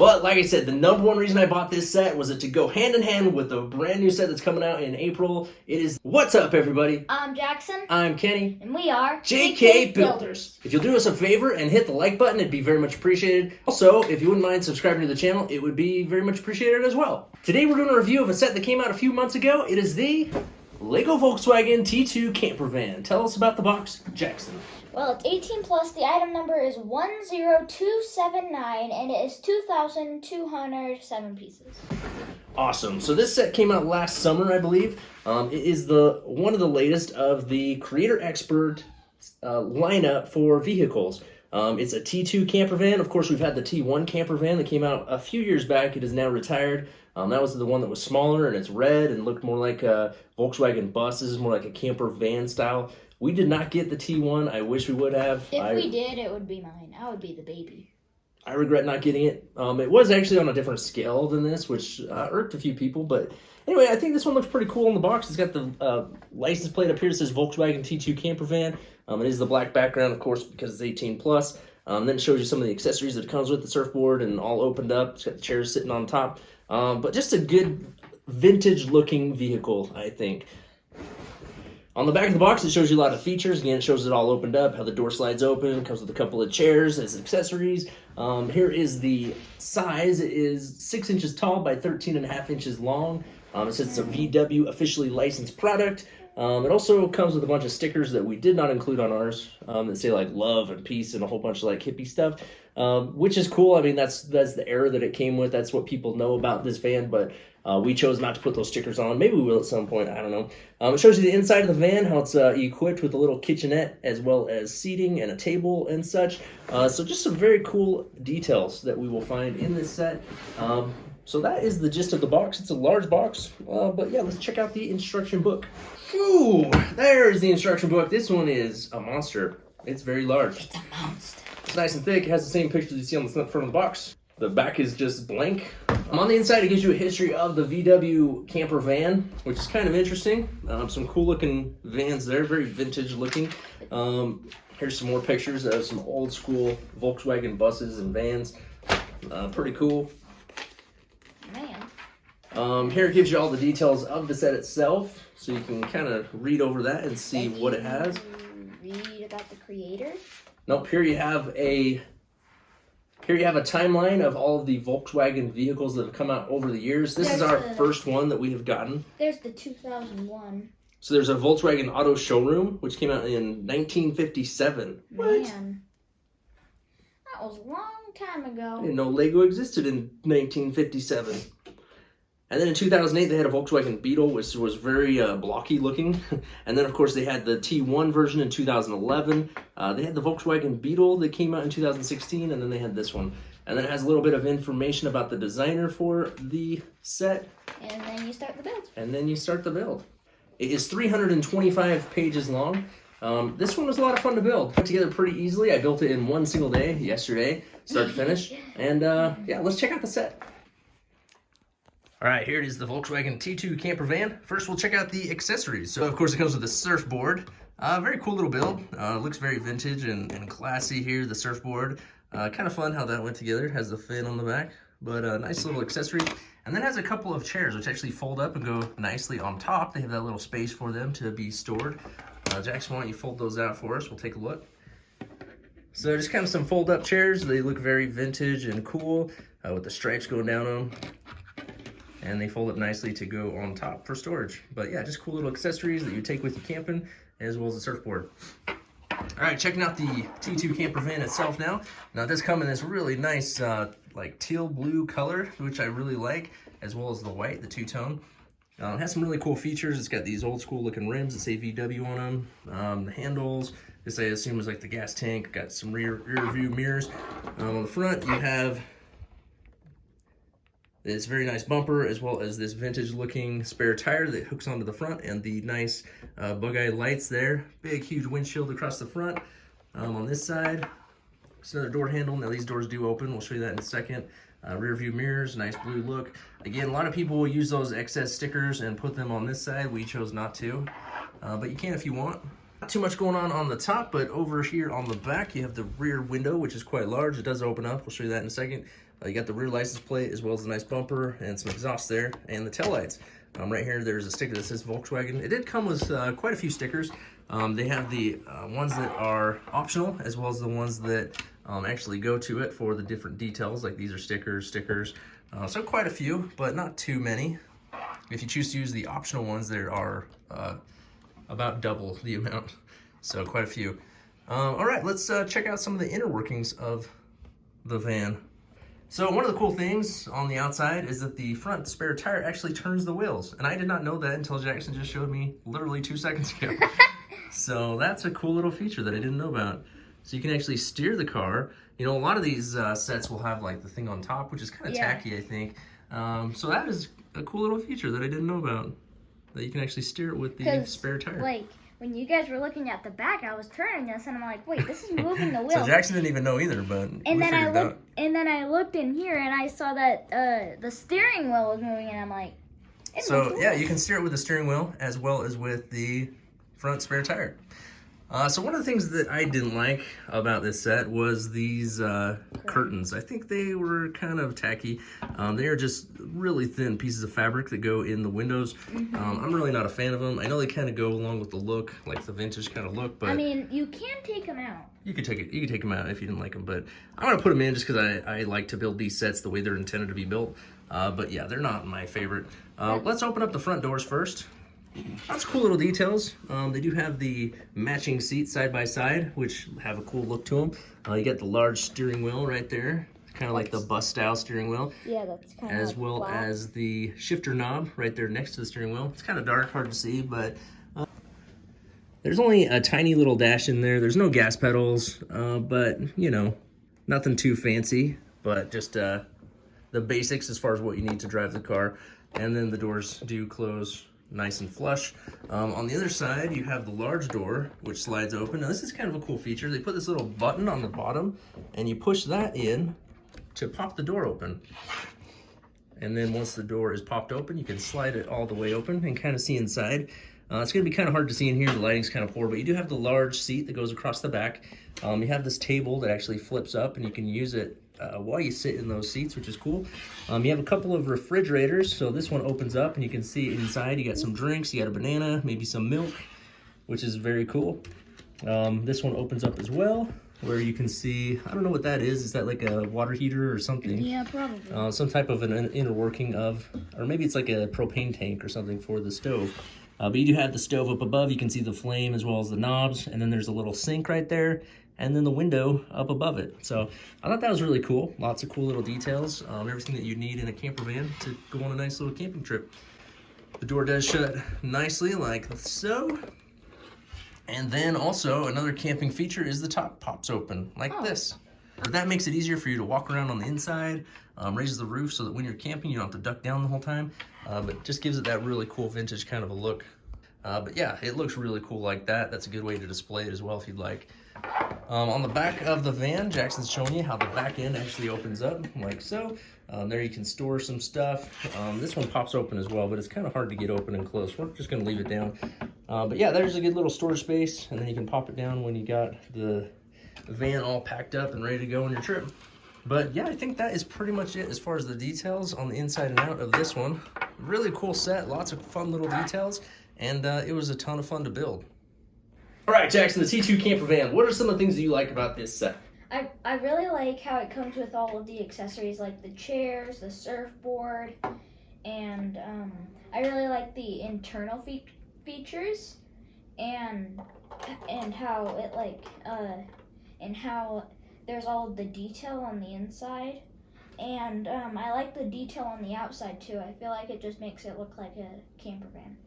But like I said, the number one reason I bought this set was to go hand in hand with the brand new set that's coming out in April. It is, what's up everybody? I'm Jackson. I'm Kenny. And we are JK Builders. If you'll do us a favor and hit the like button, it'd be very much appreciated. Also, if you wouldn't mind subscribing to the channel, it would be very much appreciated as well. Today we're doing a review of a set that came out a few months ago. It is the Lego Volkswagen T2 camper van. Tell us about the box, Jackson. Well, it's 18 plus. The item number is 10279, and it is 2,207 pieces. Awesome. So this set came out last summer, I believe. It is one of the latest of the Creator Expert lineup for vehicles. It's a T2 camper van. Of course, we've had the T1 camper van that came out a few years back. It is now retired. That was the one that was smaller, and it's red and looked more like a Volkswagen bus. This is more like a camper van style. We did not get the T1. I wish we would have. If we did, it would be mine. I would be the baby. I regret not getting it. It was actually on a different scale than this, which irked a few people. But anyway, I think this one looks pretty cool in the box. It's got the license plate up here that says Volkswagen T2 camper van. It is the black background, of course, because it's 18 plus. Then it shows you some of the accessories that it comes with, the surfboard and all opened up. It's got the chairs sitting on top. But just a good vintage-looking vehicle, I think. On the back of the box, it shows you a lot of features. Again, it shows it all opened up, how the door slides open, comes with a couple of chairs as accessories. Here is the size. It is 6 inches tall by 13.5 inches long. It says it's a VW officially licensed product. It also comes with a bunch of stickers that we did not include on ours that say like love and peace and a whole bunch of like hippie stuff, which is cool. I mean, that's the era that it came with. That's what people know about this van, but we chose not to put those stickers on. Maybe we will at some point. I don't know. It shows you the inside of the van, how it's equipped with a little kitchenette as well as seating and a table and such. So just some very cool details that we will find in this set. So that is the gist of the box. It's a large box, but yeah, let's check out the instruction book. Ooh, there's the instruction book. This one is a monster. It's very large. It's a monster. It's nice and thick. It has the same pictures you see on the front of the box. The back is just blank. On the inside, it gives you a history of the VW camper van, which is kind of interesting. Some cool looking vans there, very vintage looking. Here's some more pictures of some old school Volkswagen buses and vans. Pretty cool. Man. Here it gives you all the details of the set itself, so you can kind of read over that and see what it has. Read about the creator? Nope, here you have a timeline of all of the Volkswagen vehicles that have come out over the years. This is our first one that we have gotten. There's the 2001. So there's a Volkswagen Auto Showroom, which came out in 1957. What? Man. That was a long time ago. I didn't know Lego existed in 1957. And then in 2008, they had a Volkswagen Beetle, which was very blocky looking. And then, of course, they had the T1 version in 2011. They had the Volkswagen Beetle that came out in 2016, and then they had this one. And then it has a little bit of information about the designer for the set. And then you start the build. It is 325 pages long. This one was a lot of fun to build. Put together pretty easily. I built it in one single day, yesterday, start to finish. And yeah, let's check out the set. All right, here it is, the Volkswagen T2 camper van. First, we'll check out the accessories. So, of course, it comes with a surfboard. Very cool little build. Looks very vintage and classy here, the surfboard. Kind of fun how that went together. Has the fin on the back, but a nice little accessory. And then has a couple of chairs, which actually fold up and go nicely on top. They have that little space for them to be stored. Jackson, why don't you fold those out for us? We'll take a look. So just kind of some fold-up chairs. They look very vintage and cool with the stripes going down on them. And they fold up nicely to go on top for storage. But yeah, just cool little accessories that you take with you camping, as well as the surfboard. All right, checking out the T2 camper van itself now. Now it does come in this really nice like teal blue color, which I really like, as well as the white, the two-tone. It has some really cool features. It's got these old school looking rims that say VW on them. The handles, this I assume is like the gas tank. Got some rear view mirrors. On the front you have this very nice bumper, as well as this vintage looking spare tire that hooks onto the front, and the nice bug-eye lights there. Big huge windshield across the front. On this side, it's another door handle. Now these doors do open, we'll show you that in a second. Rear view mirrors, nice blue look. Again, a lot of people will use those excess stickers and put them on this side. We chose not to, but you can if you want. Not too much going on the top, but over here on the back, you have the rear window, which is quite large. It does open up. We'll show you that in a second. You got the rear license plate as well as a nice bumper and some exhaust there, and the taillights. Right here, there's a sticker that says Volkswagen. It did come with quite a few stickers. They have the ones that are optional, as well as the ones that actually go to it for the different details. Like these are stickers. So quite a few, but not too many. If you choose to use the optional ones, there are about double the amount. So quite a few. All right, let's check out some of the inner workings of the van. So one of the cool things on the outside is that the front spare tire actually turns the wheels. And I did not know that until Jackson just showed me literally 2 seconds ago. So that's a cool little feature that I didn't know about. So you can actually steer the car. You know, a lot of these sets will have like the thing on top, which is kind of tacky, I think. So that is a cool little feature that I didn't know about. That you can actually steer it with the spare tire. Like, when you guys were looking at the back, I was turning this, and I'm like, wait, this is moving the wheel. So Jackson didn't even know either, but and then I looked in here, and I saw that the steering wheel was moving, and I'm like, so yeah, you can steer it with the steering wheel as well as with the front spare tire. So one of the things that I didn't like about this set was these curtains. I think they were kind of tacky. They are just really thin pieces of fabric that go in the windows. I'm really not a fan of them. I know they kind of go along with the look, like the vintage kind of look, but I mean, you can take them out. You could take them out if you didn't like them, but I'm gonna put them in just because I like to build these sets the way they're intended to be built. But yeah, they're not my favorite. Let's open up the front doors first. That's cool little details. They do have the matching seats side by side, which have a cool look to them. You got the large steering wheel right there, kind of like the bus style steering wheel. Yeah, that's kind of as well flat. as the shifter knob right there next to the steering wheel. It's kind of dark, hard to see, but there's only a tiny little dash in there. There's no gas pedals, but you know, nothing too fancy, but just the basics as far as what you need to drive the car. And then the doors do close nice and flush. On the other side, you have the large door, which slides open. Now, this is kind of a cool feature. They put this little button on the bottom, and you push that in to pop the door open. And then once the door is popped open, you can slide it all the way open and kind of see inside. It's going to be kind of hard to see in here. The lighting's kind of poor, but you do have the large seat that goes across the back. You have this table that actually flips up, and you can use it while you sit in those seats, which is cool. You have a couple of refrigerators. So this one opens up, and you can see inside. You got some drinks, you got a banana, maybe some milk, which is very cool. This one opens up as well, where you can see, I don't know what that is. Is that like a water heater or something? Yeah, probably. Some type of an inner working of, or maybe it's like a propane tank or something for the stove. But you do have the stove up above. You can see the flame as well as the knobs. And then there's a little sink right there. And then the window up above it. So I thought that was really cool. Lots of cool little details. Everything that you need in a camper van to go on a nice little camping trip. The door does shut nicely like so. And then also another camping feature is the top pops open like this. That makes it easier for you to walk around on the inside, raises the roof so that when you're camping, you don't have to duck down the whole time, but just gives it that really cool vintage kind of a look. But yeah, it looks really cool like that. That's a good way to display it as well if you'd like. On the back of the van, Jackson's showing you how the back end actually opens up like so. There you can store some stuff. This one pops open as well, but it's kind of hard to get open and close. We're just gonna leave it down. But yeah, there's a good little storage space, and then you can pop it down when you got the van all packed up and ready to go on your trip. But yeah, I think that is pretty much it as far as the details on the inside and out of this one. Really cool set, lots of fun little details, and it was a ton of fun to build. All right, Jackson, the T2 camper van. What are some of the things that you like about this set? I really like how it comes with all of the accessories, like the chairs, the surfboard, and I really like the internal features, and how it and how there's all of the detail on the inside, and I like the detail on the outside too. I feel like it just makes it look like a camper van.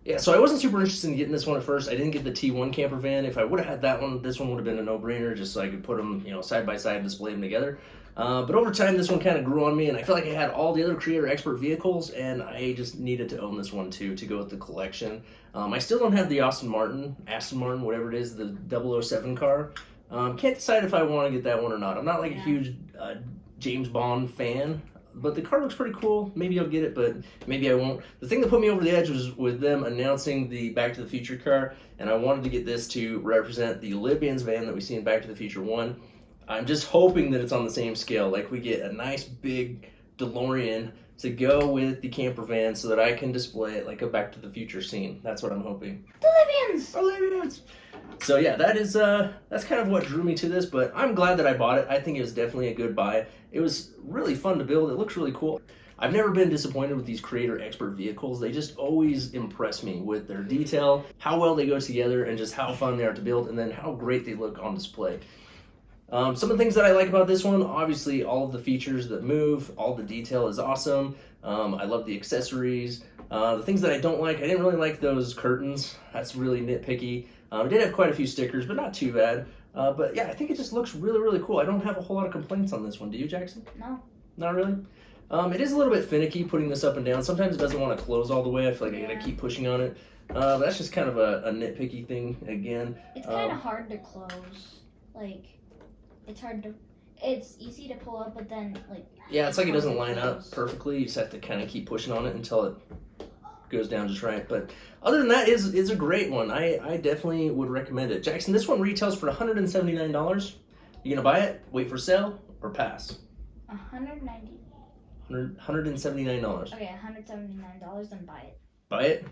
Yeah, so I wasn't super interested in getting this one at first. I didn't get the T1 camper van. If I would have had that one, this one would have been a no-brainer, just so I could put them, side by side and display them together. But over time, this one kind of grew on me, and I feel like I had all the other Creator Expert vehicles, and I just needed to own this one too to go with the collection. I still don't have the Aston Martin, whatever it is, the 007 car. Can't decide if I want to get that one or not. I'm not like a huge James Bond fan, but the car looks pretty cool. Maybe I'll get it, but maybe I won't. The thing that put me over the edge was with them announcing the Back to the Future car, and I wanted to get this to represent the Libyans van that we see in Back to the Future 1. I'm just hoping that it's on the same scale. Like we get a nice big DeLorean to go with the camper van so that I can display it like a Back to the Future scene. That's what I'm hoping. The Libyans! The Libyans! So yeah, that's kind of what drew me to this, but I'm glad that I bought it. I think it was definitely a good buy. It was really fun to build. It looks really cool. I've never been disappointed with these creator expert vehicles. They just always impress me with their detail, how well they go together, and just how fun they are to build, and then how great they look on display. Some of the things that I like about this one, obviously all of the features that move, all the detail is awesome. I love the accessories. The things that I don't like, I didn't really like those curtains. That's really nitpicky. It did have quite a few stickers, but not too bad. But yeah, I think it just looks really, really cool. I don't have a whole lot of complaints on this one. Do you, Jackson? No. Not really? It is a little bit finicky putting this up and down. Sometimes it doesn't want to close all the way. I feel like I gotta keep pushing on it. But that's just kind of a nitpicky thing again. It's kind of hard to close. Like, it's easy to pull up, but then, like... Yeah, it's like it doesn't line up perfectly. You just have to kind of keep pushing on it until it goes down just right. But other than that, is a great one. I definitely would recommend it. Jackson, this one retails for $179. You gonna buy it, wait for sale, or pass? $179. Okay, $179, then buy it. Buy it?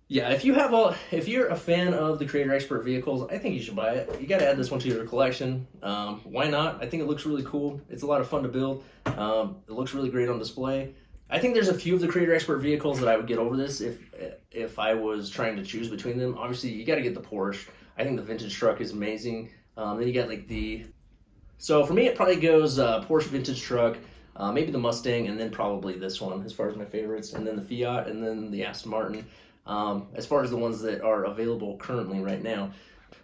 Yeah, if you're a fan of the Creator Expert vehicles, I think you should buy it. You got to add this one to your collection. Why not? I think it looks really cool. It's a lot of fun to build. It looks really great on display. I think there's a few of the Creator Expert vehicles that I would get over this if I was trying to choose between them. Obviously, you got to get the Porsche. I think the vintage truck is amazing. Then you got like so for me, it probably goes Porsche vintage truck, maybe the Mustang, and then probably this one as far as my favorites, and then the Fiat, and then the Aston Martin. As far as the ones that are available currently right now.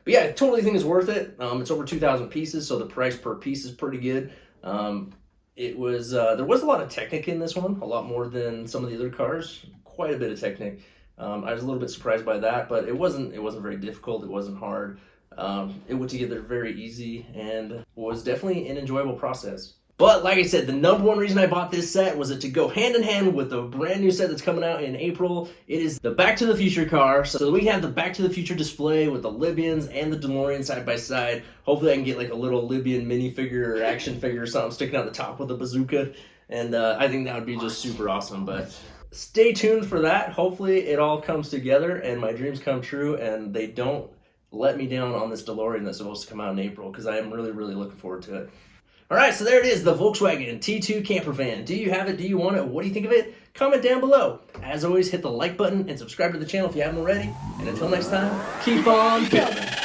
But yeah, I totally think it's worth it. It's over 2,000 pieces, so the price per piece is pretty good. There was a lot of Technic in this one, a lot more than some of the other cars. Quite a bit of Technic. I was a little bit surprised by that, but it wasn't very difficult. It wasn't hard. It went together very easy and was definitely an enjoyable process. But like I said, the number one reason I bought this set was it to go hand in hand with the brand new set that's coming out in April. It is the Back to the Future car. So we have the Back to the Future display with the Libyans and the DeLorean side by side. Hopefully I can get like a little Libyan minifigure or action figure or something sticking out the top with a bazooka. And I think that would be just super awesome. But stay tuned for that. Hopefully it all comes together and my dreams come true and they don't let me down on this DeLorean that's supposed to come out in April, because I am really, really looking forward to it. All right, so there it is, the Volkswagen T2 camper van. Do you have it? Do you want it? What do you think of it? Comment down below. As always, hit the like button and subscribe to the channel if you haven't already. And until next time, keep on building.